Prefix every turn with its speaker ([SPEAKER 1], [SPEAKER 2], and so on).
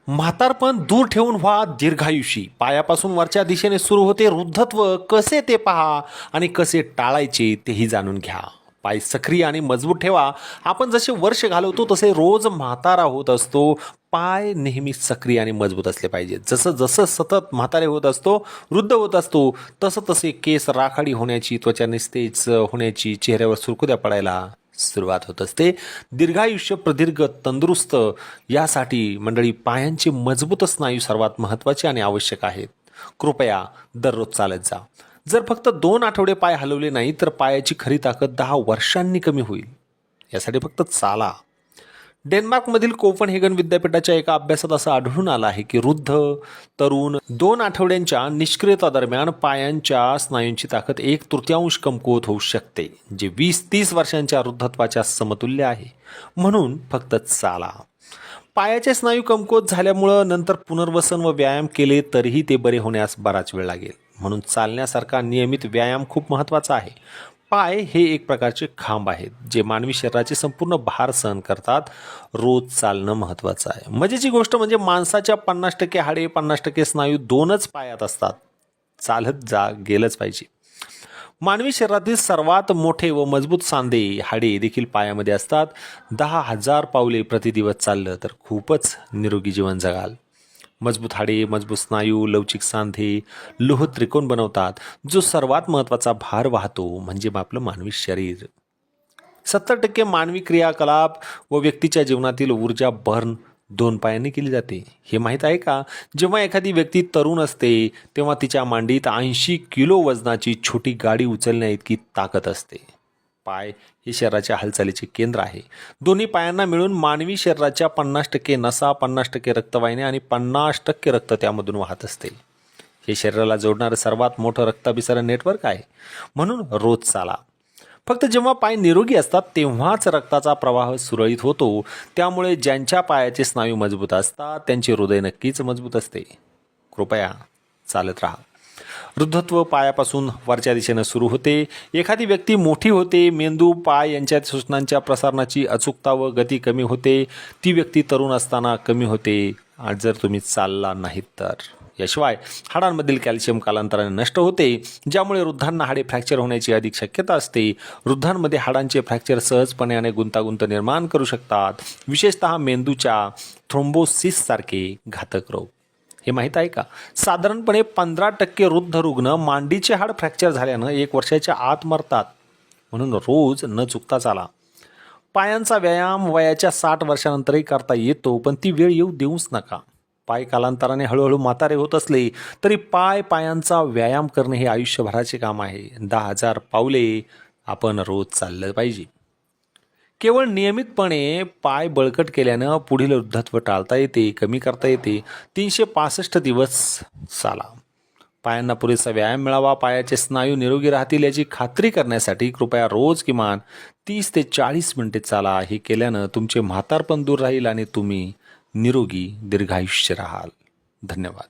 [SPEAKER 1] म्हातारपण दूर ठेवून व्हा दीर्घायुषी. पायापासून वरच्या दिशेने सुरू होते वृद्धत्व. कसे ते पहा आणि कसे टाळायचे तेही जाणून घ्या. पाय सक्रिय आणि मजबूत ठेवा. आपण जसे वर्ष घालवतो तसे रोज म्हातारा होत असतो. पाय नेहमी सक्रिय आणि मजबूत असले पाहिजे. जसं जसं सतत म्हातारे होत असतो, वृद्ध होत असतो, तसं तसे केस राखाडी होण्याची, त्वचा निस्तेज होण्याची, चेहऱ्यावर सुरकुत्या पडायला सुरुवात होत असते. दीर्घायुष्य, प्रदीर्घ, तंदुरुस्त यासाठी मंडळी पायांचे मजबूत स्नायू सर्वात महत्त्वाचे आणि आवश्यक आहेत. कृपया दररोज चालत जा. जर फक्त 2 आठवडे पाय हलवले नाही तर पायाची खरी ताकद 10 वर्षांनी कमी होईल. यासाठी फक्त चाला. डेन्मार्कमधील कोपनहेगन विद्यापीठाच्या एका अभ्यासात असं आढळून आलं आहे की वृद्ध तरुण 2 आठवड्यांच्या निष्क्रियता दरम्यान पायांच्या स्नायूंची ताकद 1/3 कमकुवत होऊ शकते, जे 20-30 वर्षांच्या वृद्धत्वाच्या समतुल्य आहे. म्हणून फक्त चाला. पायाचे स्नायू कमकुवत झाल्यामुळं नंतर पुनर्वसन व व्यायाम केले तरीही ते बरे होण्यास बराच वेळ लागेल. म्हणून चालण्यासारखा नियमित व्यायाम खूप महत्त्वाचा आहे. पाय हे एक प्रकारचे खांब आहेत जे मानवी शरीराचे संपूर्ण भार सहन करतात. रोज चालणं महत्त्वाचं आहे. मजेची गोष्ट म्हणजे माणसाच्या 50% हाडे, 50% स्नायू 2च पायात असतात. चालत जा, गेलंच पाहिजे. मानवी शरीरातील सर्वात मोठे व मजबूत सांधे, हाडे देखील पायामध्ये असतात. 10,000 पावले प्रतिदिवस चाललं तर खूपच निरोगी जीवन जगाल. मजबूत हाडे, मजबूत स्नायू, लवचिक सांधे लोह त्रिकोण बनवतात, जो सर्वात महत्त्वाचा भार वाहतो म्हणजे आपलं मानवी शरीर. 70% मानवी क्रियाकलाप व व्यक्तीच्या जीवनातील ऊर्जा बर्न 2 पायांनी केली जाते. हे माहीत आहे का? जेव्हा एखादी व्यक्ती तरुण असते तेव्हा तिच्या मांडीत 80 किलो वजनाची छोटी गाडी उचलण्या इतकी ताकद असते. पाय हे शरीराच्या हालचालीचे केंद्र आहे. दोन्ही पायांना मिळून मानवी शरीराच्या 50% नसा, 50% रक्तवाहिन्या आणि 50% रक्त त्यामधून वाहत असते. हे शरीराला जोडणारं सर्वात मोठं रक्ताभिसरण नेटवर्क आहे. म्हणून रोज चाला. फक्त जेव्हा पाय निरोगी असतात तेव्हाच रक्ताचा प्रवाह सुरळीत होतो. त्यामुळे ज्यांच्या पायाचे स्नायू मजबूत असतात त्यांचे हृदय नक्कीच मजबूत असते. कृपया चालत राहा. वृद्धत्व पायापासून वरच्या दिशेनं सुरू होते. एखादी व्यक्ती मोठी होते. मेंदू, पाय यांच्यात सूचनांच्या प्रसारणाची अचूकता व गती कमी होते. ती व्यक्ती तरुण असताना कमी होते जर तुम्ही चालला नाहीत तर. याशिवाय हाडांमधील कॅल्शियम कालांतराने नष्ट होते, ज्यामुळे वृद्धांना हाडे फ्रॅक्चर होण्याची अधिक शक्यता असते. वृद्धांमध्ये हाडांचे फ्रॅक्चर सहजपणे आणि गुंतागुंत निर्माण करू शकतात, विशेषतः मेंदूच्या थ्रोम्बोसिससारखे घातक रोग. हे माहीत आहे का? साधारणपणे 15% वृद्ध रुग्ण मांडीचे हाड फ्रॅक्चर झाल्यानं 1 वर्षाच्या आत मरतात. म्हणून रोज न चुकता चाला. पायांचा व्यायाम वयाच्या 60 वर्षानंतरही करता येतो, पण ती वेळ येऊ देऊच नका. पाय कालांतराने हळूहळू म्हातारे होत असले तरी पायांचा व्यायाम करणे हे आयुष्यभराचे काम आहे. 10,000 पावले आपण रोज चाललं पाहिजे. केवळ नियमितपणे पाय बळकट केल्यानं पुढील वृद्धत्व टाळता येते, कमी करता येते. 365 दिवस चाला. पायांना पुरेसा व्यायाम मिळावा, पायाचे स्नायू निरोगी राहतील याची खात्री करण्यासाठी कृपया रोज किमान 30 ते 40 मिनिटे चाला. हे केल्यानं तुमचे म्हातारपण दूर राहील आणि तुम्ही निरोगी दीर्घायुष्य राहाल. धन्यवाद.